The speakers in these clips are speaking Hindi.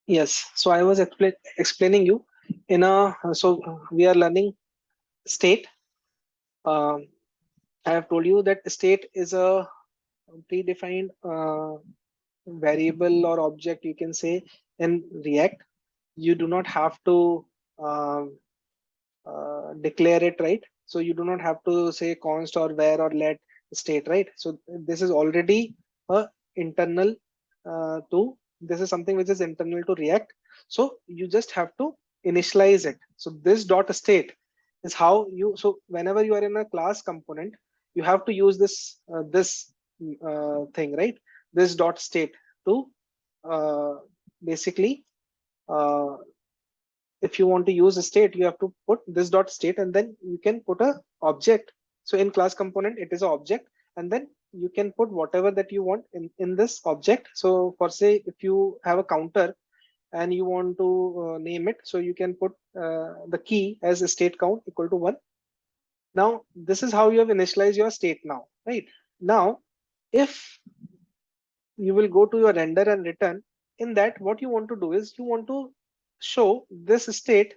Yes. So I was explaining you in a we are learning state. Um, I have told you that state is a predefined variable or object, you can say, in React. You do not have to um, declare it, right? So you do not have to say const or where or let state, right? So this is already a internal to this is something which is internal to React. So you just have to initialize it. So this dot state is how you, so whenever you are in a class component, you have to use this thing, right? This dot state to uh, basically uh, if you want to use a state, you have to put this dot state, and then you can put a object. So in class component, it is an object, and then you can put whatever that you want in this object. So for say, if you have a counter and you want to name it, so you can put the key as a state count equal to 1. Now, this is how you have initialized your state now, right? Now, if you will go to your render and return, in that, what you want to do is you want to show this state.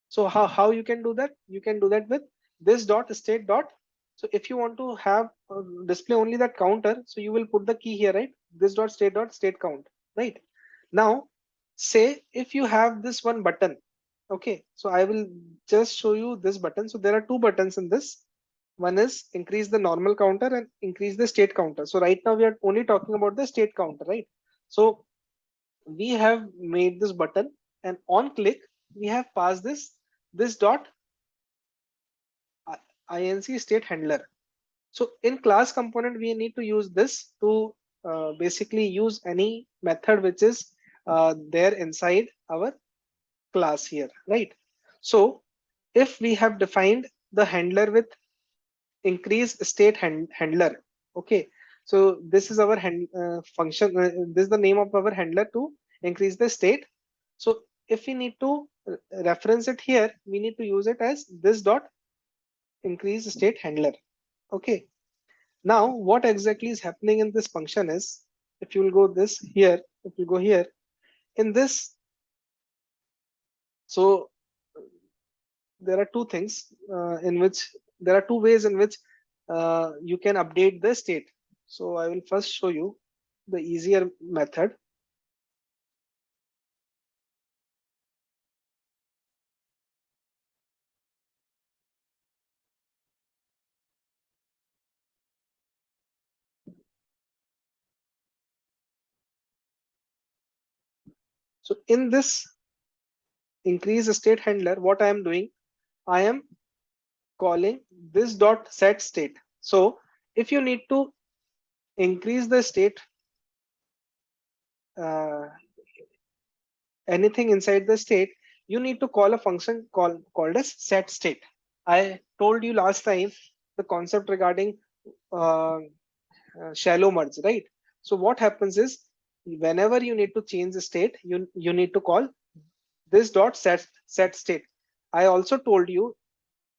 So how you can do that? You can do that with this dot state dot. So if you want to have display only that counter, so you will put the key here, right? This dot state count, right? Now, say if you have this one button, okay. So I will just show you this button. So there are two buttons in this. One is increase the normal counter and increase the state counter. So right now we are only talking about the state counter, right? So we have made this button, and on click we have passed this dot inc state handler. So in class component we need to use this to basically use any method which is there inside our class here, right? So if we have defined the handler with increase state handler, okay. So this is our function, this is the name of our handler to increase the state. So if we need to reference it here, we need to use it as this dot increase state handler, okay. Now what exactly is happening in this function is, if you will go this here, if you go here in this, so there are two things in which there are two ways in which you can update the state. So I will first show you the easier method. So in this increase state handler, what I am doing, I am calling this dot set state. So if you need to increase the state, uh, anything inside the state, you need to call a function called as set state. I told you last time the concept regarding uh, shallow merge, right? So what happens is, whenever you need to change the state, you need to call this dot set state. I also told you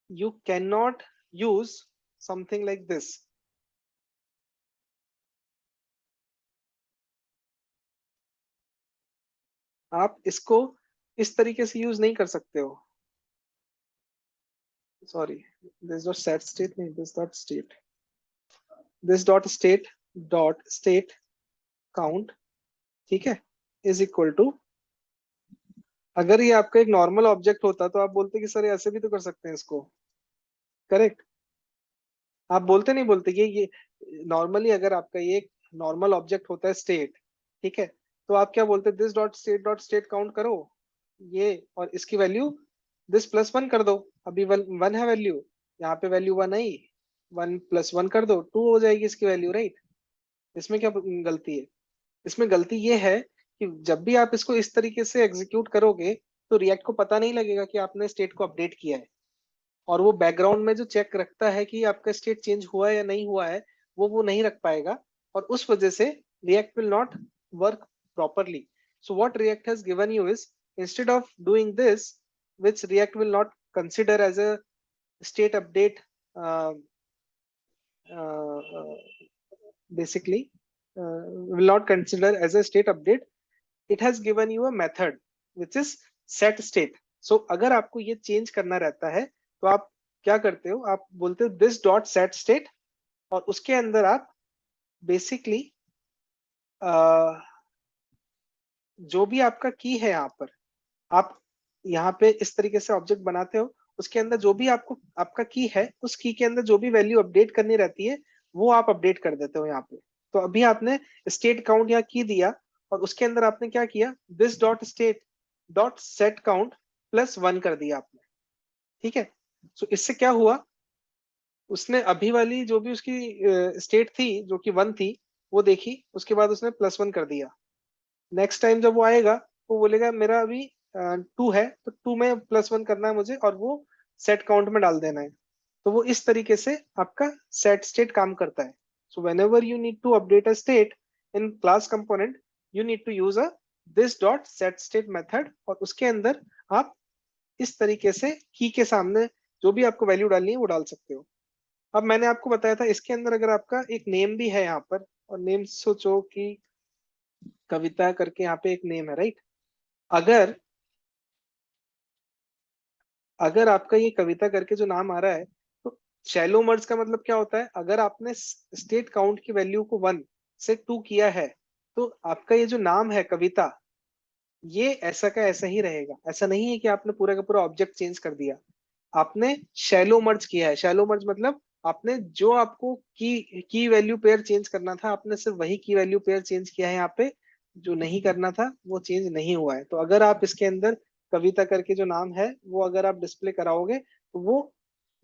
you cannot use something like this. आप इसको इस तरीके से यूज नहीं कर सकते हो. Sorry, this dot set state नहीं, दिस डॉट स्टेट काउंट, ठीक है, इज इक्वल टू, अगर ये आपका एक नॉर्मल ऑब्जेक्ट होता तो आप बोलते कि सर ऐसे भी तो कर सकते हैं इसको, करेक्ट. आप बोलते नहीं बोलते कि ये नॉर्मली अगर आपका ये एक नॉर्मल ऑब्जेक्ट होता है स्टेट, ठीक है, तो आप क्या बोलते, दिस डॉट स्टेट काउंट करो ये, और इसकी वैल्यू दिस प्लस वन कर दो. अभी वन वन है वैल्यू, यहाँ पे वैल्यू वन आई, वन प्लस वन कर दो, टू हो जाएगी इसकी वैल्यू, राइट. इसमें क्या गलती है? इसमें गलती ये है कि जब भी आप इसको इस तरीके से एग्जीक्यूट करोगे, तो रिएक्ट को पता नहीं लगेगा कि आपने स्टेट को अपडेट किया है, और वो बैकग्राउंड में जो चेक रखता है कि आपका स्टेट चेंज हुआ है या नहीं हुआ है, वो नहीं रख पाएगा, और उस वजह से react will not work properly. So what react has given you is, instead of doing this, which react will not consider as a state update, uh, uh, basically will not consider as a state update, it has given you a method which is set state. So अगर आपको ये चेंज करना रहता है तो आप क्या करते हो, आप बोलते हो दिस डॉट सेट स्टेट, और उसके अंदर आप बेसिकली जो भी आपका की है यहाँ पर, आप यहाँ पे इस तरीके से ऑब्जेक्ट बनाते हो, उसके अंदर जो भी आपको आपका की है, उस की के अंदर जो भी वैल्यू अपडेट करनी रहती है वो आप अपडेट कर देते हो यहाँ पे। तो अभी आपने स्टेट काउंट यहाँ की दिया, और उसके अंदर आपने क्या किया, this dot state dot set count plus 1 कर दिया आपने। ठीक है, सो इससे क्या हुआ, उसने अभी वाली जो भी उसकी स्टेट थी जो कि 1 थी वो देखी, उसके बाद उसने +1 कर दिया। नेक्स्ट टाइम जब वो आएगा वो बोलेगा मेरा अभी 2 है, तो 2 में +1 करना है मुझे, और वो सेट काउंट में डाल देना है। तो वो इस तरीके से आपका सेट स्टेट काम करता है। So whenever you need to update a state in class component, you need to use a this dot set state method, और उसके अंदर आप इस तरीके से की के सामने जो भी आपको वैल्यू डालनी है वो डाल सकते हो। अब मैंने आपको बताया था इसके अंदर अगर आपका एक नेम भी है यहाँ पर, और नेम सोचो कि कविता करके यहाँ पे एक नेम है, राइट। अगर अगर आपका ये कविता करके जो नाम आ रहा है, तो शैलो मर्ज का मतलब क्या होता है, अगर आपने स्टेट काउंट की वैल्यू को 1 से 2 किया है, तो आपका ये जो नाम है कविता, ये ऐसा का ऐसा ही रहेगा। ऐसा नहीं है कि आपने पूरा का पूरा ऑब्जेक्ट चेंज कर दिया, आपने शैलो मर्ज किया है। शैलो मर्ज मतलब आपने जो आपको की वैल्यू पेयर चेंज करना था, आपने सिर्फ वही की वैल्यू पेयर चेंज किया है यहाँ पे, जो नहीं करना था वो चेंज नहीं हुआ है। तो अगर आप इसके अंदर कविता करके जो नाम है वो अगर आप डिस्प्ले कराओगे तो वो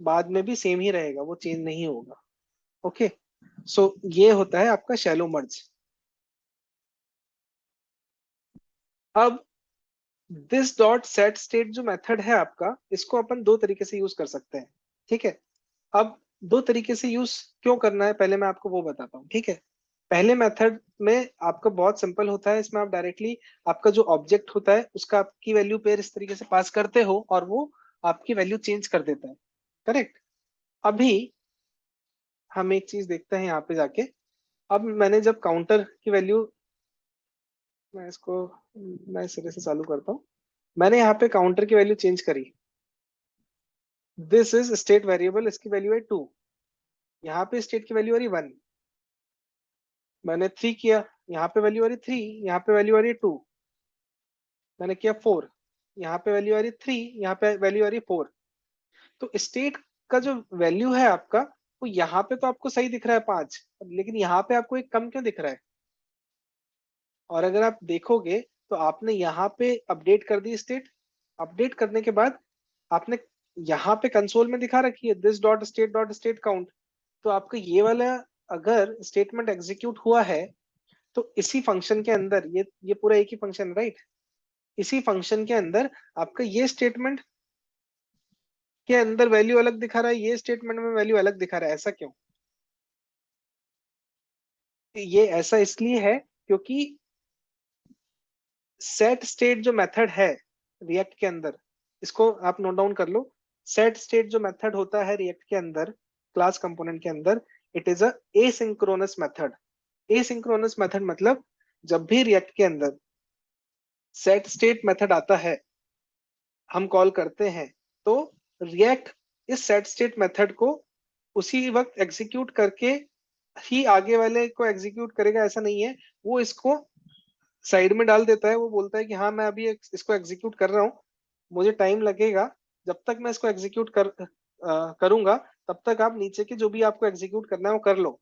बाद में भी सेम ही रहेगा, वो चेंज नहीं होगा। ओके, सो ये होता है आपका शैलो मर्ज। अब दिस डॉट सेट स्टेट जो मेथड है आपका, इसको अपन दो तरीके से यूज कर सकते हैं। ठीक है, अब दो तरीके से यूज क्यों करना है पहले मैं आपको वो बताता हूँ। ठीक है, पहले मेथड में आपका बहुत सिंपल होता है, इसमें आप डायरेक्टली आपका जो ऑब्जेक्ट होता है उसका आपकी वैल्यू पेयर इस तरीके से पास करते हो और वो आपकी वैल्यू चेंज कर देता है। करेक्ट। अभी हम एक चीज देखते हैं यहाँ पे जाके। अब मैंने जब काउंटर की वैल्यू, मैं इसको मैं सिरे से चालू करता हूँ। मैंने यहाँ पे काउंटर की वैल्यू चेंज करी, दिस इज स्टेट वेरिएबल, इसकी वैल्यू है 2, यहाँ पे स्टेट की वैल्यू आ रही 1। मैंने 3 किया, यहाँ पे वैल्यू आ रही 3, यहाँ पे वैल्यू आ रही 2। मैंने किया 4, यहाँ पे वैल्यू आ रही 3, यहाँ पे वैल्यू आ रही 4। तो स्टेट का जो वैल्यू है आपका, वो यहाँ पे तो आपको सही दिख रहा है 5, लेकिन यहाँ पे आपको एक कम क्यों दिख रहा है। और अगर आप देखोगे तो आपने यहाँ पे अपडेट कर दी स्टेट, अपडेट करने के बाद आपने यहाँ पे कंसोल में दिखा रखी है दिस डॉट स्टेट काउंट। तो आपका ये वाला अगर स्टेटमेंट एग्जीक्यूट हुआ है, तो इसी फंक्शन के अंदर ये पूरा एक ही फंक्शन, राइट। इसी फंक्शन के अंदर आपका ये स्टेटमेंट के अंदर वैल्यू अलग दिखा रहा है, ये स्टेटमेंट में वैल्यू अलग दिखा रहा है। ऐसा क्यों? ये ऐसा इसलिए है क्योंकि सेट स्टेट जो मेथड है रिएक्ट के अंदर, इसको आप नोट डाउन कर लो। सेट स्टेट जो मेथड होता है रिएक्ट के अंदर क्लास कंपोनेंट के अंदर, it is a asynchronous method. Asynchronous method मतलब जब भी रिएक्ट के अंदर सेट स्टेट मेथड आता है, हम कॉल करते हैं, तो रिएक्ट इस सेट स्टेट मेथड को उसी वक्त एग्जीक्यूट करके ही आगे वाले को एग्जीक्यूट करेगा, ऐसा नहीं है। वो इसको साइड में डाल देता है, वो बोलता है कि हाँ मैं अभी इसको एग्जीक्यूट कर रहा हूँ, मुझे टाइम लगेगा, जब तक मैं इसको एग्जीक्यूट करूंगा तब तक आप नीचे के जो भी आपको एग्जीक्यूट करना है वो कर लो।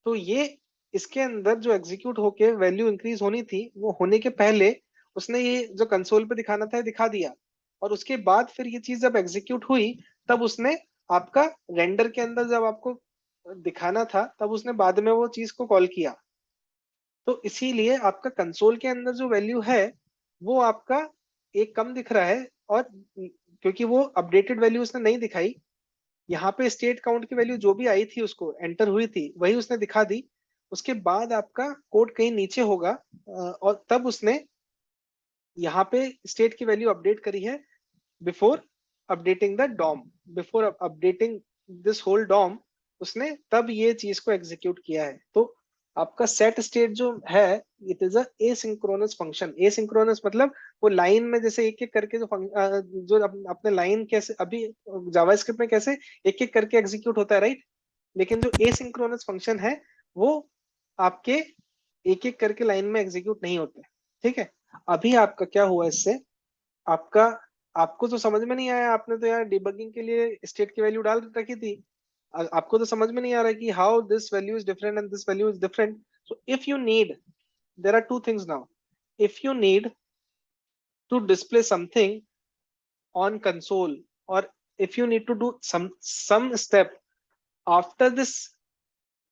तो ये इसके अंदर जो एग्जीक्यूट होके वैल्यू इंक्रीज होनी थी, वो होने के पहले उसने ये जो कंसोल पे दिखाना था दिखा दिया, और उसके बाद फिर ये चीज जब एग्जीक्यूट हुई तब उसने आपका रेंडर के अंदर जब आपको दिखाना था तब उसने बाद में वो चीज को कॉल किया। तो इसीलिए आपका कंसोल के अंदर जो वैल्यू है वो आपका एक कम दिख रहा है, और क्योंकि वो अपडेटेड वैल्यू उसने नहीं दिखाई, यहाँ पे स्टेट काउंट की वैल्यू जो भी आई थी उसको एंटर हुई थी वही उसने दिखा दी। उसके बाद आपका कोड कहीं नीचे होगा, और तब उसने यहाँ पे स्टेट की वैल्यू अपडेट करी है before updating the DOM, before updating this whole DOM, उसने तब ये चीज को एग्जीक्यूट किया है। तो आपका सेट स्टेट जो है it is a asynchronous function. Asynchronous मतलब वो लाइन में जैसे एक एक करके जो अपने लाइन कैसे अभी जावास्क्रिप्ट में कैसे एक एक करके एग्जीक्यूट होता है, राइट। लेकिन जो एसिंक्रोनस फंक्शन है वो आपके एक एक करके लाइन में एग्जीक्यूट नहीं होते। ठीक है, अभी आपका क्या हुआ इससे, आपका आपको तो समझ में नहीं आया, आपने तो यार डिबगिंग के लिए स्टेट की वैल्यू डाल रखी थी। आपको तो समझ में नहीं आ रहा कि how this value is different and this value is different. So if you need, there are two things now. If you need to display something on console, or if you need to do some step after this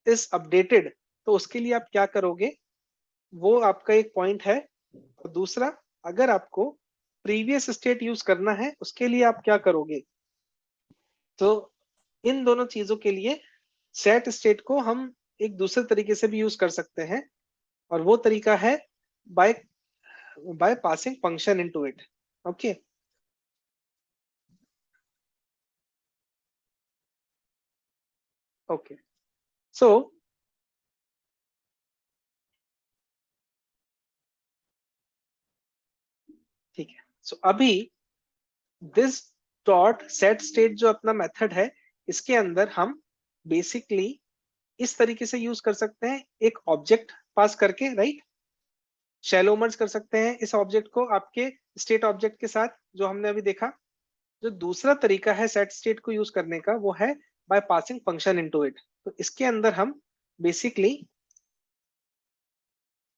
is updated, तो उसके लिए आप क्या करोगे, वो आपका एक पॉइंट है। और दूसरा, अगर आपको प्रीवियस स्टेट यूज करना है उसके लिए आप क्या करोगे। तो इन दोनों चीजों के लिए सेट स्टेट को हम एक दूसरे तरीके से भी यूज कर सकते हैं, और वो तरीका है by by passing function into it. Okay, okay, so ठीक है। सो अभी दिस डॉट सेट स्टेट जो अपना मेथड है, इसके अंदर हम बेसिकली इस तरीके से यूज कर सकते हैं, एक ऑब्जेक्ट पास करके, राइट। शैलो मर्ज कर सकते हैं इस ऑब्जेक्ट को आपके स्टेट ऑब्जेक्ट के साथ, जो हमने अभी देखा। जो दूसरा तरीका है सेट स्टेट को यूज करने का, वो है bye passing function into it. तो इसके अंदर हम बेसिकली,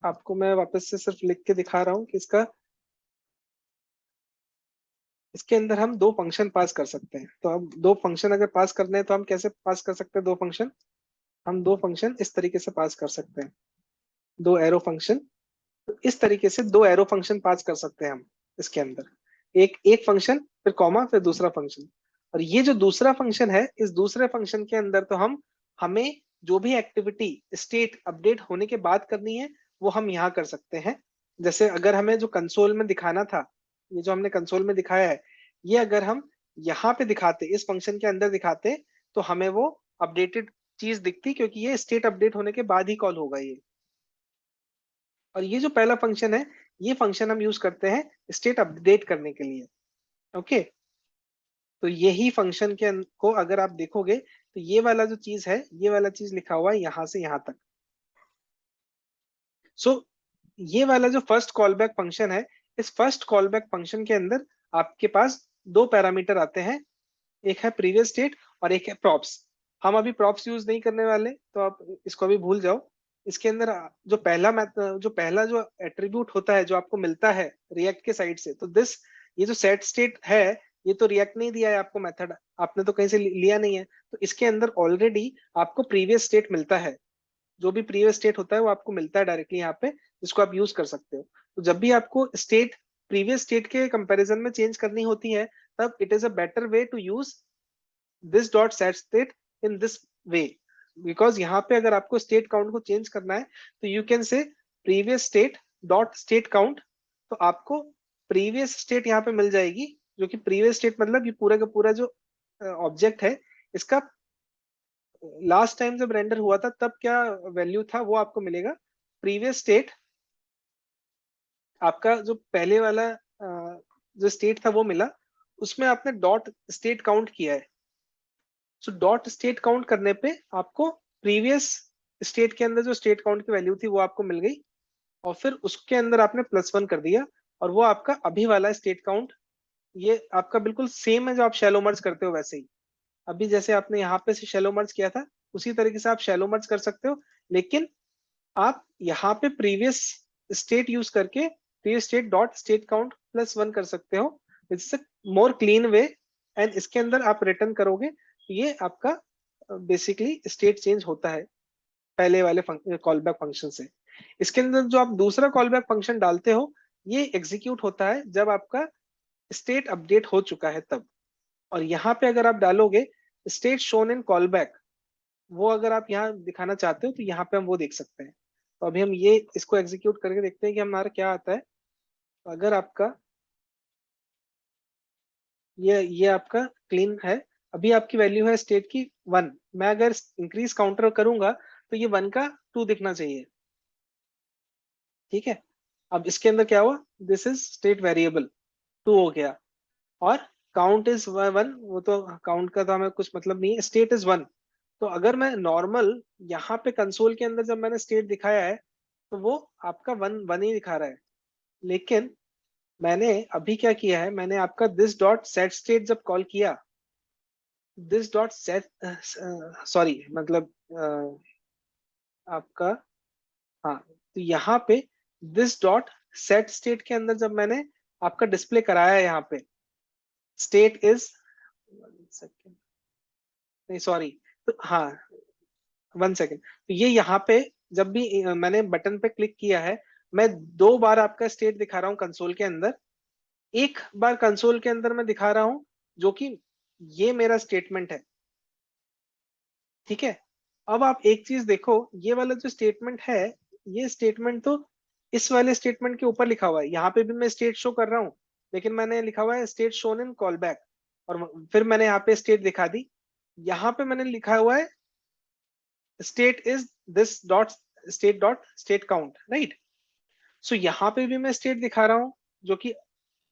आपको मैं वापस से सिर्फ लिख के दिखा रहा हूँ कि इसके अंदर हम दो फंक्शन पास कर सकते हैं। तो अब दो फंक्शन अगर पास करने हैं तो हम कैसे पास कर सकते हैं दो फंक्शन, हम दो फंक्शन इस तरीके से पास कर सकते हैं, दो एरो फंक्शन। तो इस तरीके से दो एरो फंक्शन पास कर सकते हैं हम इसके अंदर, एक एक फंक्शन फिर कॉमा फिर दूसरा फंक्शन। और ये जो दूसरा फंक्शन है, इस दूसरे फंक्शन के अंदर तो हमें जो भी एक्टिविटी स्टेट अपडेट होने के बाद करनी है वो हम यहाँ कर सकते हैं। जैसे अगर हमें जो कंसोल में दिखाना था, ये जो हमने कंसोल में दिखाया है, ये अगर हम यहाँ पे दिखाते, इस फंक्शन के अंदर दिखाते, तो हमें वो अपडेटेड चीज दिखती, क्योंकि ये स्टेट अपडेट होने के बाद ही कॉल होगा ये। और ये जो पहला फंक्शन है, ये फंक्शन हम यूज करते हैं स्टेट अपडेट करने के लिए। ओके, तो यही फंक्शन को अगर आप देखोगे तो ये वाला जो चीज है, ये वाला चीज लिखा हुआ है यहाँ से यहाँ तक। सो ये वाला जो फर्स्ट कॉल बैक फंक्शन है, इस फर्स्ट कॉल बैक फंक्शन के अंदर आपके पास दो पैरामीटर आते हैं, एक है प्रीवियस स्टेट और एक है प्रॉप्स। हम अभी प्रॉप्स यूज नहीं करने वाले, तो आप इसको अभी भूल जाओ। इसके अंदर जो एट्रीब्यूट होता है जो आपको मिलता है रिएक्ट के साइड से, तो ये जो सेट स्टेट है, ये तो रिएक्ट नहीं दिया है आपको मेथड, आपने तो कहीं से लिया नहीं है। तो इसके अंदर ऑलरेडी आपको प्रीवियस स्टेट मिलता है, जो भी प्रीवियस स्टेट होता है वो आपको मिलता है डायरेक्टली यहाँ पे, जिसको आप यूज कर सकते हो। तो जब भी आपको स्टेट प्रीवियस स्टेट के कंपैरिजन में चेंज करनी होती है, तब it is a better way to use this dot set state in this way. Because यहाँ पे अगर आपको स्टेट काउंट को चेंज करना है, तो you can say previous state dot state count. तो आपको प्रीवियस स्टेट यहाँ पे मिल जाएगी, जो कि प्रीवियस स्टेट मतलब ये पूरा का पूरा जो ऑब्जेक्ट है, इसका लास्ट टाइम जब रेंडर हुआ था तब क्या वैल्यू था वो आपको मिलेगा। प्रीवियस स्टेट आपका जो पहले वाला जो स्टेट था वो मिला, उसमें आपने डॉट स्टेट काउंट किया है। सो डॉट स्टेट काउंट करने पे आपको प्रीवियस स्टेट के अंदर जो स्टेट काउंट की वैल्यू थी वो आपको मिल गई, और फिर उसके अंदर आपने +1 कर दिया, और वो आपका अभी वाला स्टेट काउंट, ये आपका बिल्कुल सेम है जो आप शैलो मर्ज करते हो वैसे ही। अभी जैसे आपने यहाँ पे से शैलो मर्ज किया था, उसी तरीके से आप शैलो मर्ज कर सकते हो। लेकिन आप यहाँ पे प्रीवियस स्टेट यूज करके previous state dot state count +1 कर सकते हो, it's more clean way. And इसके अंदर आप रिटर्न करोगे तो ये आपका बेसिकली स्टेट चेंज होता है पहले वाले कॉल बैक फंक्शन से। इसके अंदर जो आप दूसरा कॉल बैक फंक्शन डालते हो, ये एग्जीक्यूट होता है जब आपका स्टेट अपडेट हो चुका है तब। और यहाँ पे अगर आप डालोगे state shown in call back, वो अगर आप यहाँ दिखाना चाहते हो तो यहाँ पे हम वो देख सकते हैं। तो अभी हम ये इसको एग्जीक्यूट करके देखते हैं कि हमारा क्या आता है। तो अगर आपका ये आपका क्लीन है, अभी आपकी वैल्यू है स्टेट की 1। मैं अगर इंक्रीज काउंटर करूंगा तो ये 1 का 2 दिखना चाहिए। ठीक है, अब इसके अंदर क्या हुआ, दिस इज स्टेट वेरिएबल 2 हो गया, और काउंट इज 1, वो तो काउंट का तो हमें कुछ मतलब नहीं है, स्टेट इज 1। तो अगर मैं नॉर्मल यहाँ पे कंसोल के अंदर जब मैंने स्टेट दिखाया है तो वो आपका 1 1 ही दिखा रहा है। लेकिन मैंने अभी क्या किया है, मैंने आपका दिस डॉट सेट स्टेट जब कॉल किया, दिस डॉट सेट, सॉरी मतलब आपका, हाँ, तो यहाँ पे दिस डॉट सेट स्टेट के अंदर जब मैंने आपका डिस्प्ले कराया है, यहाँ पे स्टेट इज, सेकेंड, नहीं सॉरी, तो हाँ 1 सेकेंड, तो ये यहाँ पे जब भी मैंने बटन पे क्लिक किया है, मैं 2 बार आपका स्टेट दिखा रहा हूँ कंसोल के अंदर। एक बार कंसोल के अंदर मैं दिखा रहा हूँ जो कि ये मेरा स्टेटमेंट है। ठीक है, अब आप एक चीज देखो, ये वाला जो स्टेटमेंट है, ये स्टेटमेंट तो इस वाले स्टेटमेंट के ऊपर लिखा हुआ है। यहाँ पे भी मैं स्टेट शो कर रहा हूँ, लेकिन मैंने लिखा हुआ है state shown in call back, और फिर मैंने यहाँ पे स्टेट दिखा दी। यहाँ पे मैंने लिखा हुआ है state is this dot state dot state count, right. So यहाँ पे भी मैं स्टेट दिखा रहा हूँ जो कि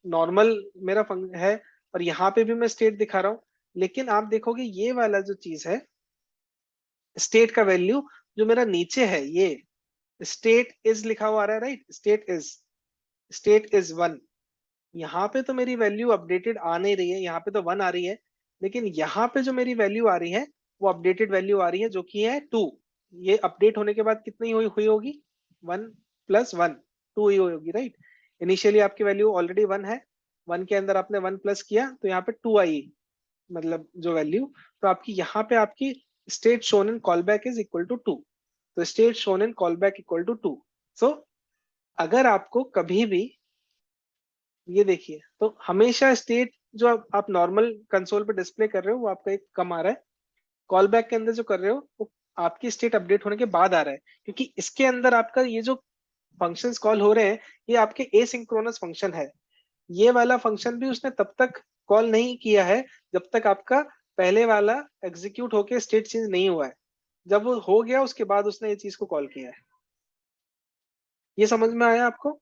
नॉर्मल मेरा है, और यहाँ पे भी मैं स्टेट दिखा रहा हूँ। लेकिन आप देखोगे ये वाला जो चीज है, स्टेट का वैल्यू जो मेरा नीचे है, ये स्टेट इज लिखा हुआ आ रहा है, राइट, स्टेट इज 1। यहाँ पे तो मेरी वैल्यू अपडेटेड आ नहीं रही है, यहाँ पे तो 1 आ रही है, लेकिन यहाँ पे जो मेरी वैल्यू आ रही है वो अपडेटेड वैल्यू आ रही है जो कि है 2। ये अपडेट होने के बाद कितनी हुई हुई होगी, 1 + 1, 2 ही होगी, राइट। इनिशियली आपकी वैल्यू ऑलरेडी 1 है, 1 के अंदर आपने 1 प्लस किया तो यहाँ पे 2 आई, मतलब जो वैल्यू, तो आपकी यहाँ पे आपकी state shown in call back is equal to 2। तो state shown in call back equal to 2। So अगर आपको कभी भी, ये देखिए, तो हमेशा स्टेट जो आप नॉर्मल कंसोल पे डिस्प्ले कर रहे हो वो आपका एक कम आ रहा है, कॉल बैक के अंदर जो कर रहे हो वो आपकी स्टेट अपडेट होने के बाद आ रहा है, क्योंकि इसके अंदर आपका ये जो फंक्शंस कॉल हो रहे हैं ये आपके एसिंक्रोनस फंक्शन है। ये वाला फंक्शन भी उसने तब तक कॉल नहीं किया है जब तक आपका पहले वाला एग्जीक्यूट होके स्टेट चेंज नहीं हुआ है। जब वो हो गया उसके बाद उसने ये चीज को कॉल किया है। ये समझ में आया आपको?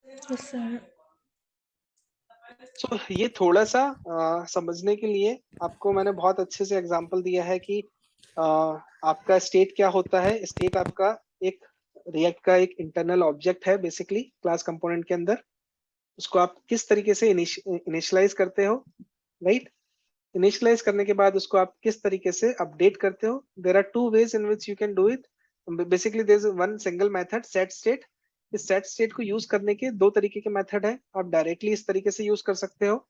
Yes sir. सो ये थोड़ा सा समझने के लिए आपको मैंने बहुत अच्छे से एग्जांपल दिया है कि आपका स्टेट क्या होता है। स्टेट आपका एक रिएक्ट का एक इंटरनल ऑब्जेक्ट है बेसिकली क्लास कंपोनेंट के अंदर। उसको आप किस तरीके से इनिशियलाइज करते हो, राइट। इनिशियलाइज करने के बाद उसको आप किस तरीके से अपडेट करते हो। There are 2 ways in which you can do it. Basically there is one single method, set state. इस सेट स्टेट को यूज करने के 2 तरीके के मेथड है। आप डायरेक्टली इस तरीके से यूज कर सकते हो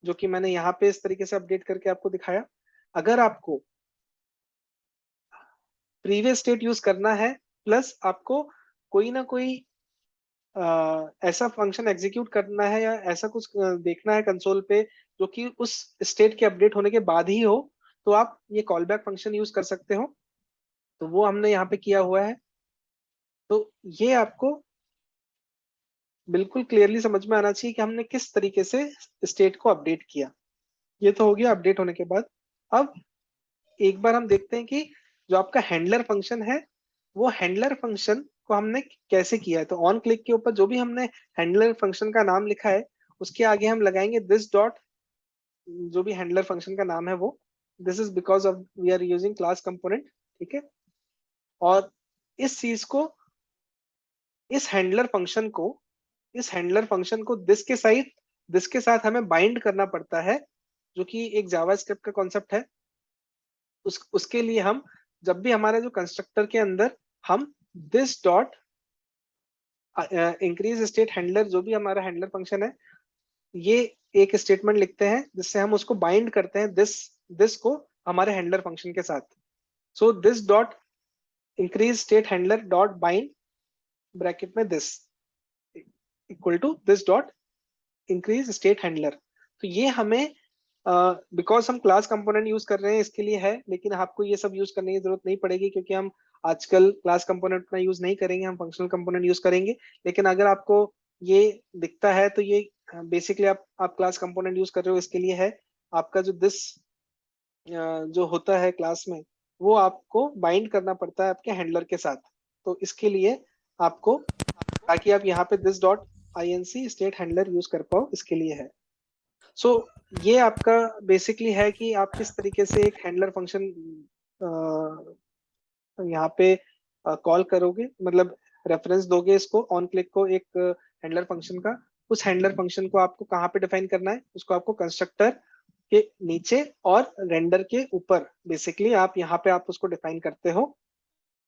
जो कि मैंने यहाँ पे इस तरीके से अपडेट करके आपको दिखाया। अगर आपको प्रीवियस स्टेट यूज करना है प्लस आपको कोई ना कोई ऐसा फंक्शन एग्जीक्यूट करना है या ऐसा कुछ देखना है कंसोल पे जो कि उस स्टेट के अपडेट होने के बाद ही हो, तो आप ये कॉल बैक फंक्शन यूज कर सकते हो। तो वो हमने यहाँ पे किया हुआ है। तो ये आपको बिल्कुल क्लियरली समझ में आना चाहिए कि हमने किस तरीके से स्टेट को अपडेट किया। ये तो हो गया अपडेट होने के बाद। अब एक बार हम देखते हैं कि जो आपका हैंडलर फंक्शन है वो हैंडलर फंक्शन को हमने कैसे किया है। तो ऑन क्लिक के ऊपर जो भी हमने हैंडलर फंक्शन का नाम लिखा है उसके आगे हम लगाएंगे दिस डॉट, जो भी हैंडलर फंक्शन का नाम है वो, this is because of we are using class component. ठीक है, और इस चीज को, इस हैंडलर फंक्शन को, इस हैंडलर फंक्शन को दिस के साथ हमें बाइंड करना पड़ता है, जो कि एक जावास्क्रिप्ट का कॉन्सेप्ट है। उसके लिए हम जब भी हमारे जो कंस्ट्रक्टर के अंदर हम this dot increase state handler, जो भी हमारा हैंडलर फंक्शन है, ये एक स्टेटमेंट लिखते हैं जिससे हम उसको बाइंड करते हैं दिस को हमारे हैंडलर फंक्शन के साथ। So this dot increase state handler dot bind bracket में this equal to this dot increase state handler. तो ये हमें बिकॉज हम क्लास कंपोनेंट यूज कर रहे हैं इसके लिए है, लेकिन आपको ये सब यूज करने की जरूरत नहीं पड़ेगी क्योंकि हम आजकल क्लास कंपोनेंट का यूज नहीं करेंगे, हम फंक्शनल कंपोनेंट यूज करेंगे। लेकिन अगर आपको ये दिखता है तो ये बेसिकली आप क्लास कंपोनेंट यूज कर रहे हो इसके लिए है। आपका जो दिस जो होता है क्लास में, वो आपको बाइंड करना पड़ता है आपके हैंडलर के साथ। तो इसके लिए आपको, ताकि आप यहाँ पे this dot inc state handler use कर पाओ, इसके लिए है। सो ये आपका बेसिकली है कि आप किस तरीके से एक हैंडलर फंक्शन यहाँ पे कॉल करोगे, मतलब रेफरेंस दोगे इसको ऑन क्लिक को एक हैंडलर फंक्शन का। उस हैंडलर फंक्शन को आपको कहाँ पे डिफाइन करना है, उसको आपको कंस्ट्रक्टर के नीचे और रेंडर के ऊपर बेसिकली आप यहाँ पे आप उसको डिफाइन करते हो।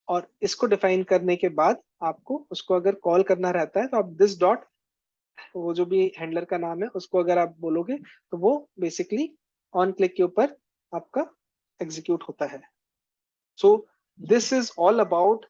और इसको डिफाइन करने के बाद आपको उसको अगर कॉल करना रहता है तो आप दिस डॉट, वो जो भी हैंडलर का नाम है उसको अगर आप बोलोगे तो वो बेसिकली ऑन क्लिक के ऊपर आपका एग्जीक्यूट होता है। सो दिस इज ऑल अबाउट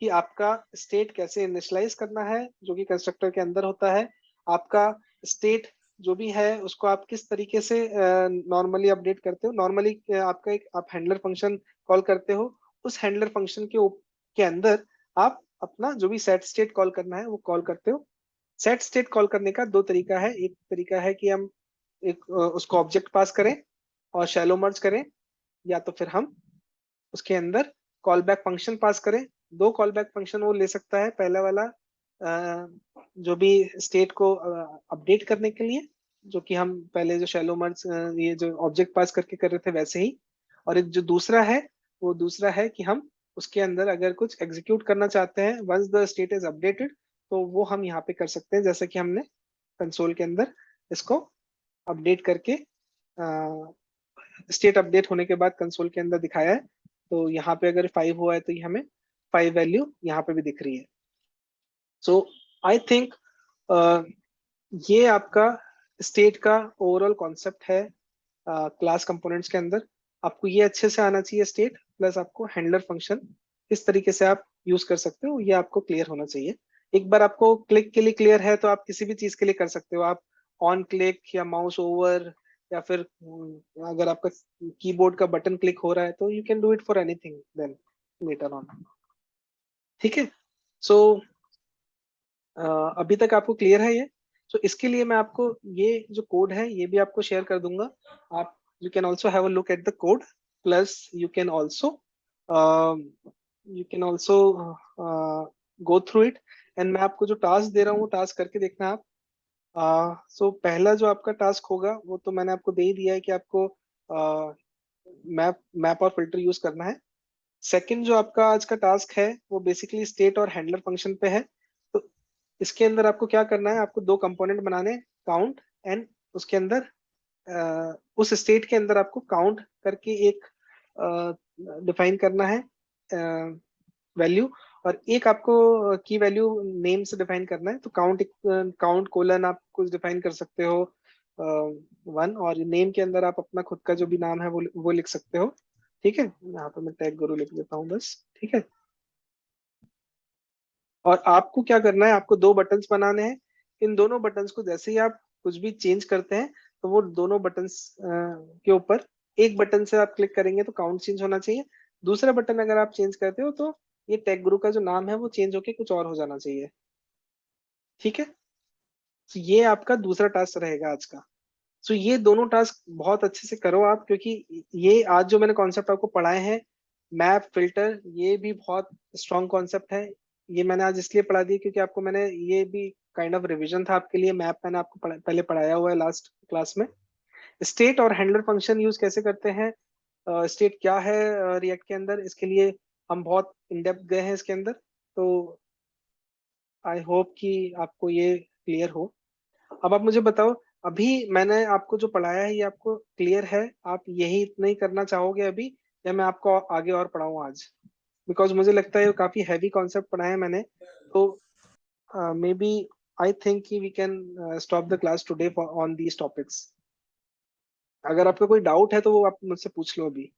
कि आपका स्टेट कैसे इनिशियलाइज करना है, जो कि कंस्ट्रक्टर के अंदर होता है। आपका स्टेट जो भी है उसको आप किस तरीके से नॉर्मली अपडेट करते हो। नॉर्मली आपका एक आप हैंडलर फंक्शन कॉल करते हो, उस हैंडलर फंक्शन के अंदर आप अपना जो भी सेट स्टेट कॉल करना है वो कॉल करते हो। सेट स्टेट कॉल करने का दो तरीका है। एक तरीका है कि हम एक उसको ऑब्जेक्ट पास करें और शैलो मर्ज करें, या तो फिर हम उसके अंदर कॉल बैक फंक्शन पास करें। दो कॉल बैक फंक्शन वो ले सकता है, पहला वाला जो भी स्टेट को अपडेट करने के लिए, जो कि हम पहले जो शैलो मर्ज ये जो ऑब्जेक्ट पास करके कर रहे थे वैसे ही। और एक जो दूसरा है, वो दूसरा है कि हम उसके अंदर अगर कुछ एग्जीक्यूट करना चाहते हैं once the state is updated, तो वो हम यहाँ पे कर सकते हैं, जैसे कि हमने कंसोल के अंदर इसको अपडेट करके स्टेट अपडेट होने के बाद कंसोल के अंदर दिखाया है। तो यहाँ पे अगर 5 हुआ है तो ये हमें 5 वैल्यू यहाँ पे भी दिख रही है। सो आई थिंक ये आपका स्टेट का ओवरऑल कॉन्सेप्ट है क्लास कंपोनेंट्स के अंदर। आपको ये अच्छे से आना चाहिए स्टेट प्लस आपको हैंडलर फंक्शन किस तरीके से आप यूज कर सकते हो, ये आपको क्लियर होना चाहिए। एक बार आपको क्लिक के लिए क्लियर है तो आप किसी भी चीज के लिए कर सकते हो। आप ऑन क्लिक या माउस ओवर, या फिर अगर आपका कीबोर्ड का बटन क्लिक हो रहा है तो you can do it for anything then later on. ठीक है। सो अभी तक आपको क्लियर है ये। सो इसके लिए मैं आपको ये जो कोड है ये भी आपको शेयर कर दूंगा। आप you can also have a look at the code, plus you can also go through it. And मैं आपको जो टास्क दे रहा हूँ वो टास्क करके देखना आप। सो पहला जो आपका टास्क होगा वो तो मैंने आपको दे ही दिया है कि आपको मैप मैप और फिल्टर यूज करना है। सेकंड जो आपका आज का टास्क है वो बेसिकली स्टेट और हैंडलर फंक्शन पे है। तो इसके अंदर आपको क्या करना है, आपको दो कंपोनेंट बनाने, काउंट एंड उसके अंदर उस स्टेट के अंदर आपको काउंट करके एक डिफाइन करना है वैल्यू, और एक आपको की वैल्यू नेम से डिफाइन करना है। तो काउंट कोलन आप कुछ डिफाइन कर सकते हो 1, और नेम के अंदर आप अपना खुद का जो भी नाम है वो लिख सकते हो। ठीक है, यहाँ पे मैं टैग गुरु लिख देता हूँ बस। ठीक है। और आपको क्या करना है, आपको दो बटन्स बनाने हैं। इन दोनों बटन्स को जैसे ही आप कुछ भी चेंज करते हैं तो वो दोनों बटन्स के ऊपर एक बटन से आप क्लिक करेंगे तो काउंट चेंज होना चाहिए। दूसरा बटन अगर आप चेंज करते हो तो ये टैग गुरु का जो नाम है वो चेंज होके कुछ और हो जाना चाहिए। ठीक है। तो ये आपका दूसरा टास्क रहेगा आज का। सो ये दोनों टास्क बहुत अच्छे से करो आप, क्योंकि ये आज जो मैंने कॉन्सेप्ट आपको पढ़ाए हैं, मैप फिल्टर, ये भी बहुत स्ट्रॉन्ग कॉन्सेप्ट है। ये मैंने आज इसलिए पढ़ा दिया क्योंकि आपको मैंने ये भी काइंड ऑफ रिवीजन था आपके लिए। मैप मैंने आपको पहले पढ़ाया हुआ है लास्ट क्लास में। स्टेट और हैंडलर फंक्शन यूज कैसे करते हैं, स्टेट क्या है रिएक्ट के अंदर, इसके लिए हम बहुत इन डेप्थ गए हैं इसके अंदर। तो आई होप कि आपको ये क्लियर हो। अब आप मुझे बताओ, अभी मैंने आपको जो पढ़ाया है ये आपको क्लियर है? आप यही इतना ही करना चाहोगे अभी, या मैं आपको आगे और पढ़ाऊँ आज? बिकॉज मुझे लगता है ये काफी हैवी कॉन्सेप्ट पढ़ाए हैं मैंने। तो मे बी आई थिंक कि we can stop the class today on these topics. अगर आपका कोई डाउट है तो वो आप मुझसे पूछ लो अभी।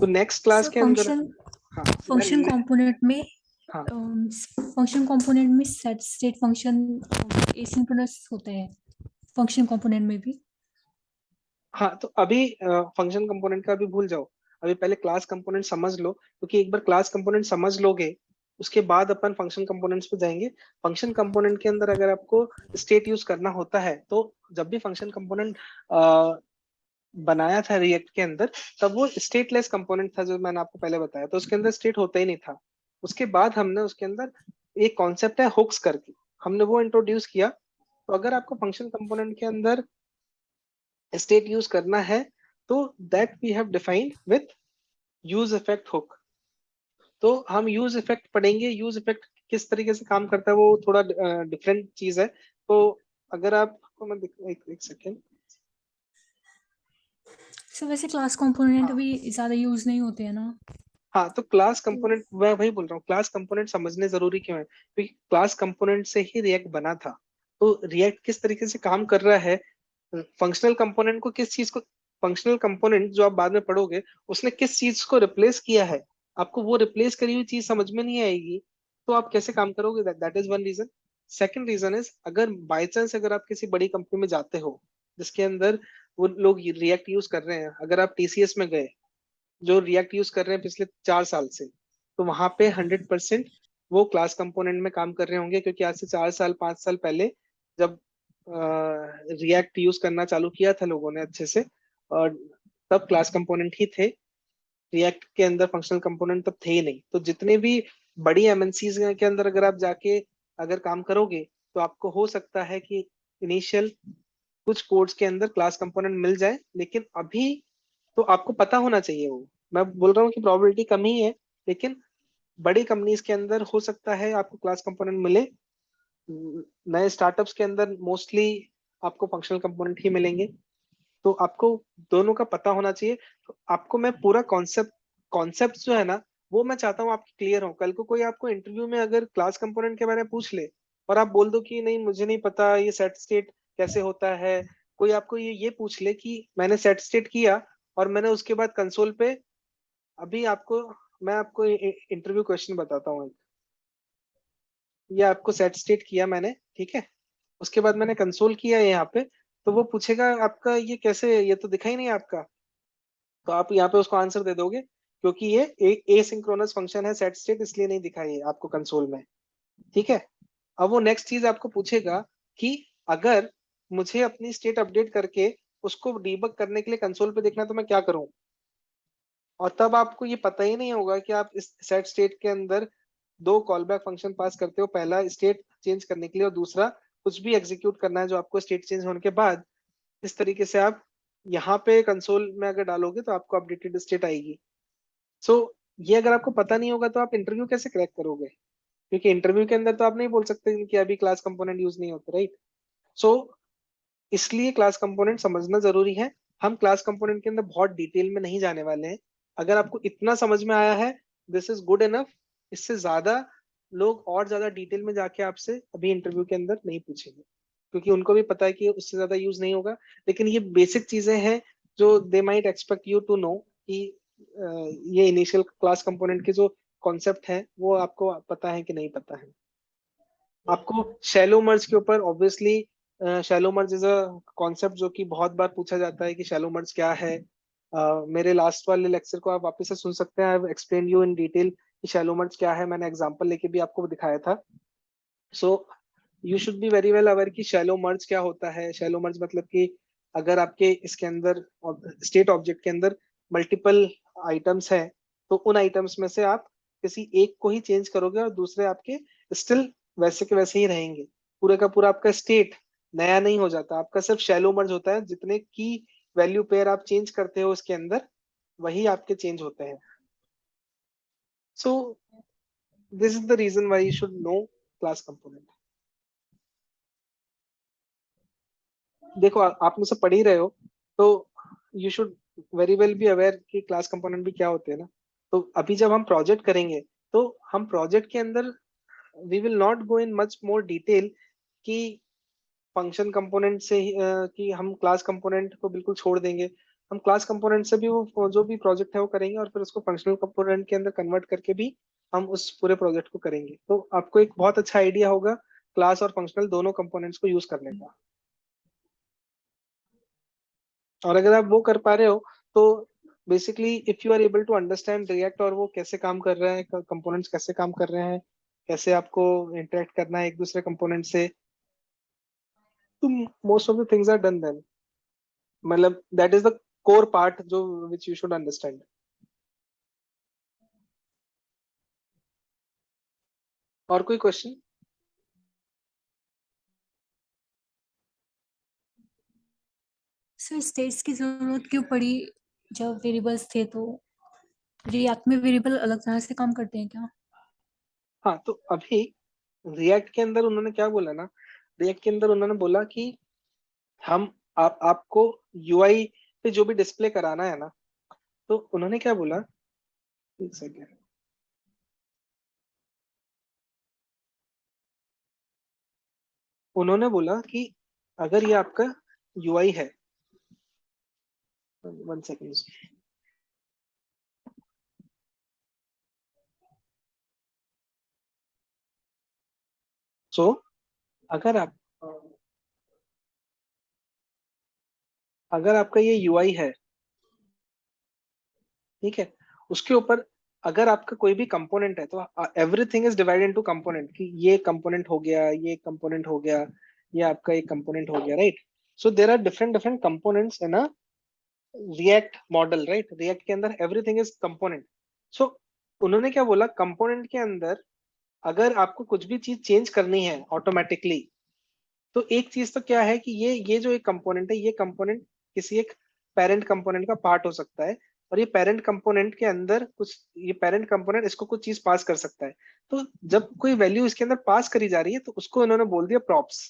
तो नेक्स्ट क्लास सर के अंदर, फंक्शन हाँ फंक्शन कंपोनेंट में हाँ फंक्शन कंपोनेंट में सेट स्टेट फंक्शन एसिंक्रोनस होता है, फंक्शन कंपोनेंट में भी। हाँ, तो अभी फंक्शन कंपोनेंट का अभी भूल जाओ। अभी पहले क्लास कंपोनेंट समझ लो, क्योंकि एक बार क्लास कंपोनेंट समझ लोगे उसके बाद अपन फंक्शन कंपोनेंट्स पे जाएंगे। फंक्शन कंपोनेंट के अंदर अगर आपको स्टेट यूज करना होता है, तो जब भी फंक्शन कंपोनेंट बनाया था रिएक्ट के अंदर, तब वो स्टेटलेस कंपोनेंट था, जो मैंने आपको पहले बताया, तो उसके अंदर स्टेट होता ही नहीं था। उसके बाद हमने उसके अंदर एक कॉन्सेप्ट है हुक्स करके, हमने वो इंट्रोड्यूस किया। तो अगर आपको फंक्शन कंपोनेंट के अंदर स्टेट यूज करना है, तो that we have defined with use effect hook. तो हम यूज इफेक्ट पढ़ेंगे, यूज इफेक्ट किस तरीके से काम करता है वो थोड़ा डिफरेंट चीज है। तो अगर आपको मैं एक सेकेंड। सर वैसे क्लास कंपोनेंट हाँ, भी ज्यादा यूज नहीं होते हैं ना? हाँ, तो क्लास तो कंपोनेंट मैं वही बोल रहा हूँ, क्लास कंपोनेंट समझने जरूरी क्यों है, क्योंकि क्लास कंपोनेंट से ही रिएक्ट बना था। तो रिएक्ट किस तरीके से काम कर रहा है, फंक्शनल कंपोनेंट को किस चीज को, फंक्शनल कंपोनेंट जो आप बाद में पढ़ोगे, उसने किस चीज को रिप्लेस किया है, आपको वो रिप्लेस करी हुई चीज समझ में नहीं आएगी, तो आप कैसे काम करोगे? That is one reason. Second reason is, अगर बाई चांस अगर आप किसी बड़ी कंपनी में जाते हो जिसके अंदर वो लोग रिएक्ट यूज कर रहे हैं, अगर आप टीसीएस में गए जो रिएक्ट यूज कर रहे हैं पिछले 4 साल से, तो वहां पे 100% वो क्लास कंपोनेंट में काम कर रहे होंगे, क्योंकि आज से 4 साल 5 साल पहले जब रिएक्ट यूज करना चालू किया था लोगों ने अच्छे से, और तब क्लास कंपोनेंट ही थे। रिएक्ट के अंदर फंक्शनल कंपोनेंट तब थे ही नहीं। तो जितने भी बड़ी एमएनसीज के अंदर अगर आप जाके अगर काम करोगे, तो आपको हो सकता है कि इनिशियल कुछ कोड्स के अंदर क्लास कंपोनेंट मिल जाए, लेकिन अभी तो आपको पता होना चाहिए वो। मैं बोल रहा हूँ कि प्रोबेबिलिटी कम ही है, लेकिन बड़ी कंपनीज के अंदर हो सकता है आपको क्लास कंपोनेंट मिले। नए स्टार्टअप्स के अंदर मोस्टली आपको फंक्शनल कंपोनेंट ही मिलेंगे। तो आपको दोनों का पता होना चाहिए। तो आपको मैं पूरा कॉन्सेप्ट जो है ना, वो मैं चाहता हूँ आपकी क्लियर हो। कल को कोई आपको इंटरव्यू में अगर क्लास कंपोनेंट के बारे में पूछ ले, और आप बोल दो कि नहीं मुझे नहीं पता ये सेट स्टेट कैसे होता है, कोई आपको ये पूछ ले कि मैंने सेट स्टेट किया और मैंने उसके बाद कंसोल पे, अभी आपको मैं आपको इंटरव्यू क्वेश्चन बताता हूँ। ये आपको सेट स्टेट किया मैंने, ठीक है, उसके बाद मैंने कंसोल किया है यहाँ पे, तो वो पूछेगा आपका ये कैसे, ये तो दिखा ही नहीं आपका। तो आप यहाँ पे उसको आंसर दे दोगे, क्योंकि ये एक एसिंक्रोनस फंक्शन है सेट स्टेट, इसलिए नहीं दिखाई है आपको कंसोल में। ठीक है। अब वो नेक्स्ट चीज आपको पूछेगा कि अगर मुझे अपनी स्टेट अपडेट करके उसको डीबग करने के लिए कंसोल पे देखना है, तो मैं क्या करूं? और तब आपको ये पता ही नहीं होगा कि आप इस सेट स्टेट के अंदर दो कॉल बैक फंक्शन पास करते हो, पहला स्टेट चेंज करने के लिए और दूसरा कुछ भी एग्जीक्यूट करना है जो आपको स्टेट चेंज होने के बाद। इस तरीके से आप यहाँ पे कंसोल में अगर डालोगे तो आपको अपडेटेड स्टेट आएगी। सो ये अगर आपको पता नहीं होगा तो आप इंटरव्यू कैसे क्रैक करोगे? क्योंकि इंटरव्यू के अंदर तो आप नहीं बोल सकते कि अभी क्लास कंपोनेंट यूज नहीं होते, राइट? सो इसलिए क्लास कंपोनेंट समझना जरूरी है। हम क्लास कंपोनेंट के अंदर बहुत डिटेल में नहीं जाने वाले हैं। अगर आपको इतना समझ में आया है, दिस इज गुड इनफ। इससे ज्यादा लोग और ज्यादा डिटेल में जाके आपसे अभी इंटरव्यू के अंदर नहीं पूछेंगे, क्योंकि उनको भी पता है कि उससे ज्यादा यूज नहीं होगा। लेकिन ये बेसिक चीजें हैं जो they might expect you to know, कि ये इनिशियल क्लास कंपोनेंट के जो कॉन्सेप्ट है वो आपको पता है कि नहीं पता है। आपको शैलो मर्ज के ऊपर obviously, shallow merge is a concept जो कि बहुत बार पूछा जाता है कि शैलो मर्ज क्या है। मेरे लास्ट वाले लेक्चर को आप वापस से सुन सकते हैं, I have explain you in detail कि शैलो मर्ज क्या है, मैंने एग्जांपल लेके भी आपको दिखाया था। So you should be very well aware कि शैलो मर्ज क्या होता है। शैलो मर्ज मतलब कि अगर आपके इसके अंदर स्टेट ऑब्जेक्ट के अंदर मल्टीपल आइटम्स हैं, तो उन आइटम्स में से आप किसी एक को ही चेंज करोगे और दूसरे आपके स्टिल वैसे के वैसे ही रहेंगे। पूरे का पूरा आपका स्टेट नया नहीं हो जाता, आपका सिर्फ शैलो मर्ज होता है। जितने की वैल्यू पेयर आप चेंज करते हो उसके अंदर, वही आपके चेंज होते हैं। So this is the reason why you should know class component. देखो आप मुझसे पढ़ ही रहे हो, तो you should very well be aware कि क्लास कंपोनेंट भी क्या होते हैं ना। तो अभी जब हम प्रोजेक्ट करेंगे, तो हम प्रोजेक्ट के अंदर we will not go in much more detail कि फंक्शन कंपोनेंट से ही कि हम क्लास कंपोनेंट को बिल्कुल छोड़ देंगे। हम क्लास कंपोनेंट से भी वो जो भी प्रोजेक्ट है वो करेंगे, और फिर उसको फंक्शनल कंपोनेंट के अंदर कन्वर्ट करके भी हम उस पूरे प्रोजेक्ट को करेंगे। तो आपको एक बहुत अच्छा आइडिया होगा क्लास और फंक्शनल दोनों कंपोनेंट्स को यूज करने का। और अगर आप वो कर पा रहे हो, तो basically if you are able to understand React और वो कैसे काम कर रहे हैं, कंपोनेंट्स कैसे काम कर रहे हैं, कैसे आपको इंटरेक्ट करना है एक दूसरे कंपोनेंट से, तो most of the things are done then, मतलब that is the core part जो विच यू शुड अंडरस्टैंड। और कोई क्वेश्चन? सर स्टेट्स की जरूरत क्यों पड़ी जब वेरिएबल्स थे? तो रिएक्ट में वेरिएबल अलग तरह से काम करते हैं क्या? हाँ, तो अभी रिएक्ट के अंदर उन्होंने क्या बोला ना, रिएक्ट के अंदर उन्होंने बोला कि हम आपको यूआई पे जो भी डिस्प्ले कराना है ना, तो उन्होंने क्या बोला, एक सेकेंड, उन्होंने बोला कि अगर ये आपका यूआई है, 1 सेकेंड, सो अगर आप अगर आपका ये यूआई है, ठीक है, उसके ऊपर अगर आपका कोई भी कंपोनेंट है तो everything is divided into component, कि ये कंपोनेंट हो गया, ये कंपोनेंट हो गया, ये आपका एक कंपोनेंट हो गया, right? So there are different different components in a React model, right? React के अंदर एवरीथिंग इज कंपोनेंट। सो उन्होंने क्या बोला, कंपोनेंट के अंदर अगर आपको कुछ भी चीज चेंज करनी है ऑटोमेटिकली, तो एक चीज तो क्या है कि ये जो एक कंपोनेंट है, ये कंपोनेंट किसी एक पेरेंट कंपोनेंट का पार्ट हो सकता है, और ये पेरेंट कंपोनेंट के अंदर कुछ, ये पेरेंट कंपोनेंट इसको कुछ चीज पास कर सकता है। तो जब कोई वैल्यू इसके अंदर पास करी जा रही है तो उसको इन्होंने बोल दिया प्रॉप्स,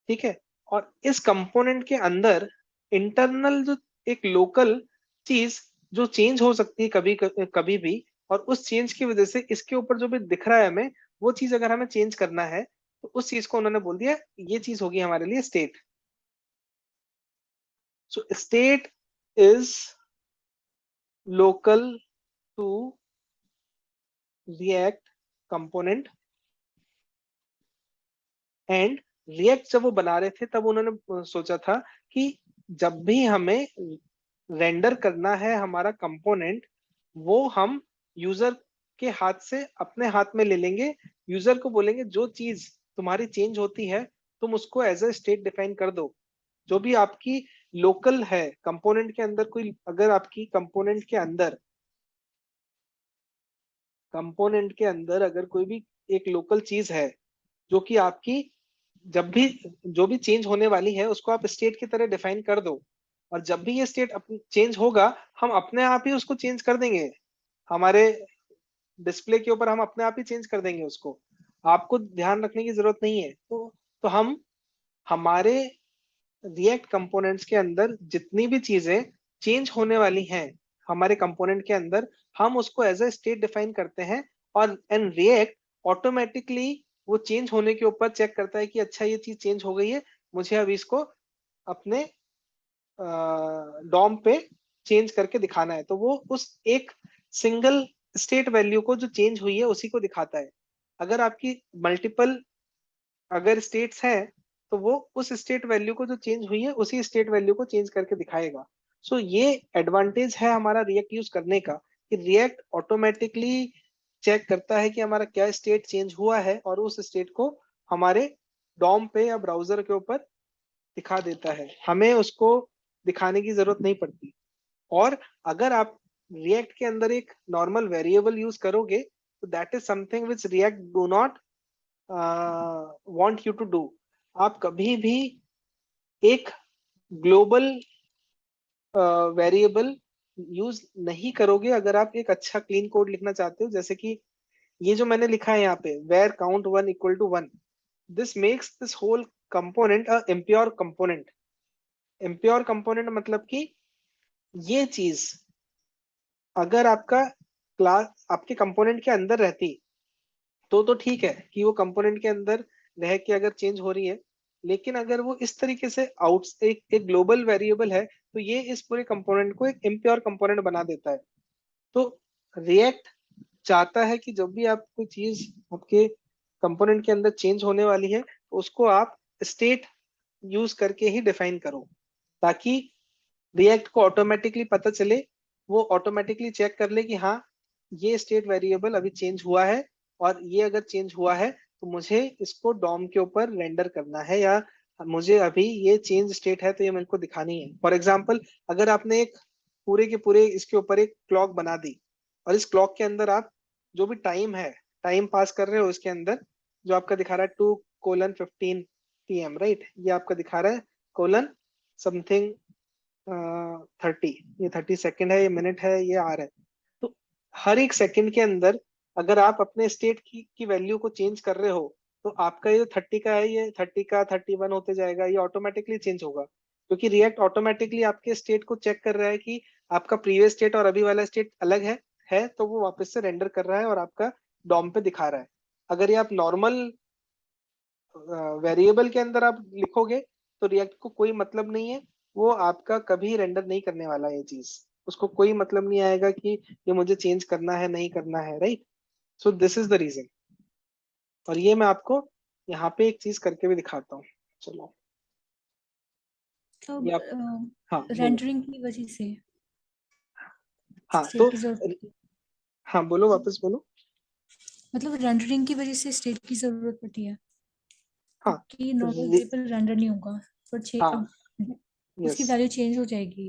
ठीक है? और इस कंपोनेंट के अंदर इंटरनल जो एक लोकल चीज जो चेंज हो सकती है कभी कभी भी, और उस चेंज की वजह से इसके ऊपर जो भी दिख रहा है हमें, वो चीज अगर हमें चेंज करना है तो उस चीज को उन्होंने बोल दिया, ये चीज होगी हमारे लिए state. So state is local to React component, and React जब वो बना रहे थे तब उन्होंने सोचा था कि जब भी हमें रेंडर करना है हमारा कंपोनेंट, वो हम यूजर के हाथ से अपने हाथ में ले लेंगे, यूजर को बोलेंगे जो चीज तुम्हारी चेंज होती है तुम उसको एज अ स्टेट डिफाइन कर दो। जो भी आपकी लोकल है कंपोनेंट के अंदर, कोई अगर आपकी कंपोनेंट के अंदर अगर कोई भी एक लोकल चीज है जो कि आपकी, जब भी जो भी चेंज होने वाली है उसको आप स्टेट की तरह डिफाइन कर दो, और जब भी ये स्टेट चेंज होगा हम अपने आप ही उसको चेंज कर देंगे, हमारे डिस्प्ले के ऊपर हम अपने आप ही चेंज कर देंगे उसको, आपको ध्यान रखने की जरूरत नहीं है। तो हम हमारे रिएक्ट कंपोनेंट्स के अंदर जितनी भी चीजें चेंज होने वाली हैं हमारे कंपोनेंट के अंदर, हम उसको एज अ स्टेट डिफाइन करते हैं, और एंड रिएक्ट ऑटोमेटिकली वो चेंज होने के ऊपर चेक करता है कि अच्छा ये चीज चेंज हो गई है, मुझे अब इसको अपने डॉम पे चेंज करके दिखाना है, तो वो उस एक सिंगल स्टेट वैल्यू को जो चेंज हुई है उसी को दिखाता है। अगर आपकी मल्टीपल अगर स्टेट्स हैं तो वो उस स्टेट वैल्यू को जो चेंज हुई है उसी स्टेट वैल्यू को चेंज करके दिखाएगा। सो ये एडवांटेज है हमारा रिएक्ट यूज करने का, कि रिएक्ट ऑटोमेटिकली चेक करता है कि हमारा क्या स्टेट चेंज हुआ है और उस स्टेट को हमारे डॉम पे या ब्राउजर के ऊपर दिखा देता है, हमें उसको दिखाने की जरूरत नहीं पड़ती। और अगर आप रिएक्ट के अंदर एक नॉर्मल वेरिएबल यूज करोगे तो that is something which React do not want you to do. आप कभी भी एक ग्लोबल वेरिएबल यूज नहीं करोगे अगर आप एक अच्छा क्लीन कोड लिखना चाहते हो, जैसे कि ये जो मैंने लिखा है यहाँ पे, var count 1 equal to 1, this makes this whole component a impure component. Impure component मतलब कि ये चीज अगर आपका क्लास आपके कंपोनेंट के अंदर रहती तो ठीक है कि वो कंपोनेंट के अंदर रह के अगर चेंज हो रही है, लेकिन अगर वो इस तरीके से एक ग्लोबल वेरिएबल है तो ये इस पूरे कंपोनेंट को एक इम्प्योर कंपोनेंट बना देता है। तो रिएक्ट चाहता है कि जब भी आप कोई चीज आपके कंपोनेंट के अंदर चेंज होने वाली है तो उसको आप स्टेट यूज करके ही डिफाइन करो, ताकि रिएक्ट को ऑटोमेटिकली पता चले, वो ऑटोमेटिकली चेक कर ले कि हाँ ये स्टेट वेरिएबल अभी चेंज हुआ है, और ये अगर चेंज हुआ है तो मुझे इसको डॉम के ऊपर रेंडर करना है, या मुझे अभी ये चेंज स्टेट है तो ये मेरे को दिखानी है। फॉर एग्जाम्पल, अगर आपने एक पूरे के पूरे इसके ऊपर एक क्लॉक बना दी, और इस क्लॉक के अंदर आप जो भी टाइम है, टाइम पास कर रहे हो इसके अंदर, जो आपका दिखा रहा है 2:15 PM, राइट, ये आपका दिखा रहा है कोलन समथिंग 30, ये 30 सेकेंड है, ये मिनट है, ये आर है। तो हर एक सेकंड के अंदर अगर आप अपने स्टेट की वैल्यू को चेंज कर रहे हो, तो आपका ये 30 का है, ये 30 का 31 होते जाएगा, ये ऑटोमेटिकली चेंज होगा, क्योंकि रिएक्ट ऑटोमेटिकली आपके स्टेट को चेक कर रहा है कि आपका प्रीवियस स्टेट और अभी वाला स्टेट अलग है तो वो वापस से रेंडर कर रहा है और आपका डॉम पे दिखा रहा है। अगर ये आप नॉर्मल वेरिएबल के अंदर आप लिखोगे तो रिएक्ट को कोई मतलब नहीं है, वो आपका कभी रेंडर नहीं करने वाला ये चीज, उसको कोई मतलब नहीं आएगा कि ये मुझे चेंज करना है नहीं करना है, right. So this is the reason. और ये मैं आपको यहाँ पे एक चीज करके भी दिखाता हूँ, चलो। तो ये आप, हाँ बोलो। रेंडरिंग की वजह से हाँ स्टेट तो, की जरूरत पड़ती है। हाँ बोलो, वापस बोलो। मतलब रेंडरिंग की वजह से स्टेट की जरूरत पड़ती है, हाँ क्योंकि नॉर्मल वेरिएबल रेंडर नहीं होगा, पर हाँ उसकी यस, वैल्यू चेंज हो जाएगी।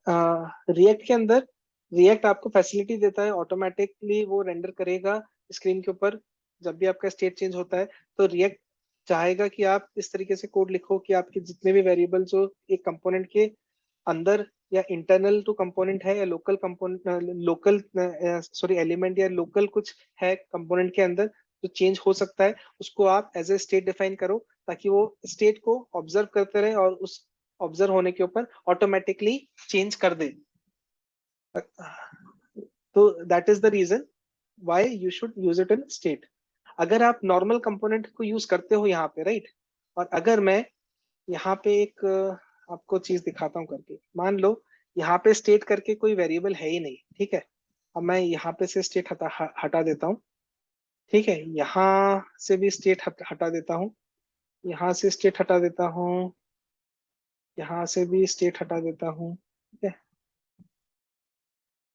रिएक्ट के अंदर रिएक्ट आपको फैसिलिटी देता है, ऑटोमेटिकली वो रेंडर करेगा स्क्रीन के ऊपर जब भी आपका स्टेट चेंज होता है। तो रिएक्ट चाहेगा कि आप इस तरीके से कोड लिखो कि आपके जितने भी वेरिएबल जो एक कंपोनेंट के अंदर, या इंटरनल टू कंपोनेंट है, या local component, local sorry element, या लोकल कुछ है कंपोनेंट के अंदर जो चेंज हो सकता है, उसको आप एज ए स्टेट डिफाइन करो, ताकि वो स्टेट को ऑब्जर्व करते रहे और उस ऑब्जर्व होने के ऊपर ऑटोमेटिकली चेंज कर दे। तो that is the reason why you should use it in state. अगर आप नॉर्मल कंपोनेंट को यूज करते हो यहाँ पे, राइट, और अगर मैं यहाँ पे एक आपको चीज दिखाता हूँ करके, मान लो यहाँ पे स्टेट करके कोई वेरिएबल है ही नहीं, ठीक है। अब मैं यहाँ पे से स्टेट हटा देता हूँ, ठीक है, यहाँ से भी स्टेट हटा देता हूँ, यहाँ से स्टेट हटा देता हूँ, यहाँ से भी स्टेट हटा देता हूँ, ठीक है,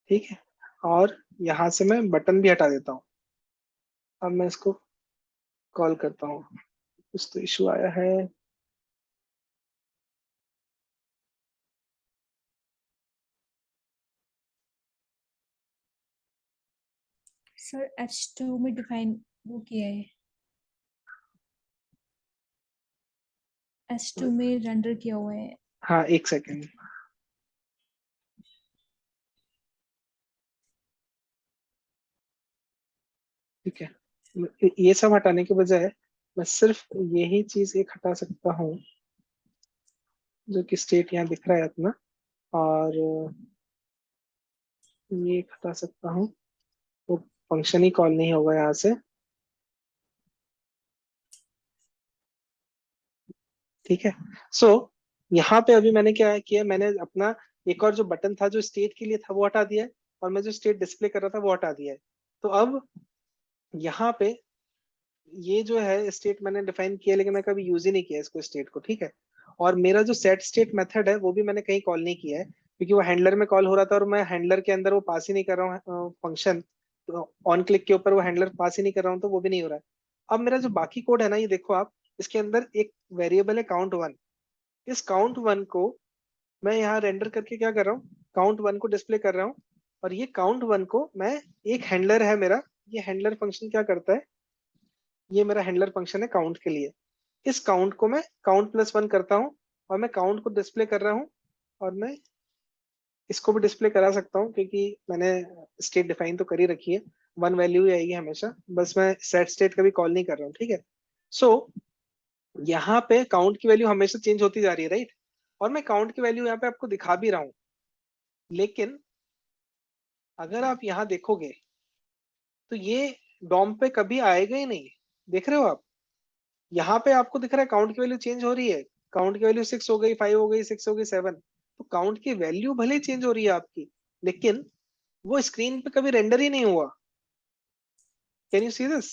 ठीक है, और यहाँ से मैं बटन भी हटा देता हूँ। अब मैं इसको कॉल करता हूँ, कुछ तो इशू आया है। सर H2 में डिफाइन वो किया है, H2 में रेंडर किया हुआ है। हाँ एक सेकेंड, ठीक है, ये सब हटाने के बजाय मैं सिर्फ यही चीज एक हटा सकता हूँ, जो कि स्टेट यहाँ दिख रहा है अपना, और ये एक हटा सकता हूँ, वो फंक्शन ही कॉल नहीं होगा यहाँ से, ठीक है। सो यहाँ पे अभी मैंने क्या किया, मैंने अपना एक और जो बटन था जो स्टेट के लिए था वो हटा दिया है, और मैं जो स्टेट डिस्प्ले कर रहा था वो हटा दिया है। तो अब यहाँ पे ये जो है स्टेट मैंने डिफाइन किया, लेकिन मैं कभी यूज ही नहीं किया इसको स्टेट को, ठीक है। और मेरा जो सेट स्टेट मेथड है वो भी मैंने कहीं कॉल नहीं किया है, क्योंकि वो हैंडलर में कॉल हो रहा था और मैं हैंडलर के अंदर वो पास ही नहीं कर रहा हूँ फंक्शन, तो ऑन क्लिक के ऊपर वो हैंडलर पास ही नहीं कर रहा हूँ, तो वो भी नहीं हो रहा है। अब मेरा जो बाकी कोड है ना, ये देखो आप, इसके अंदर एक वेरिएबल है count1। इस count1 को मैं यहाँ रेंडर करके क्या कर रहा हूँ, count1 को डिस्प्ले कर रहा हूँ, और ये count1 को मैं, एक हैंडलर है मेरा, ये हैंडलर फंक्शन क्या करता है, ये मेरा हैंडलर फंक्शन है काउंट के लिए। इस काउंट को मैं count+1 करता हूँ, और मैं काउंट को डिस्प्ले कर रहा हूँ, और मैं इसको भी डिस्प्ले करा सकता हूँ, क्योंकि मैंने स्टेट डिफाइन तो कर ही रखी है, वन वैल्यू ही आएगी हमेशा, बस मैं सेट स्टेट कभी कॉल नहीं कर रहा हूँ, ठीक है। सो यहाँ पे काउंट की वैल्यू हमेशा चेंज होती जा रही है, राइट, और मैं काउंट की वैल्यू यहाँ पे आपको दिखा भी रहा हूँ, लेकिन अगर आप यहाँ देखोगे तो ये डॉम पे कभी आएगा ही नहीं, देख रहे हो आप, यहाँ पे आपको दिख रहा है काउंट की वैल्यू चेंज हो रही है, काउंट की वैल्यू 6 हो गई, 5 हो गई, 6 हो गई, 7, तो काउंट की वैल्यू भले चेंज हो रही है आपकी, लेकिन वो स्क्रीन पे कभी रेंडर ही नहीं हुआ। Can you see this?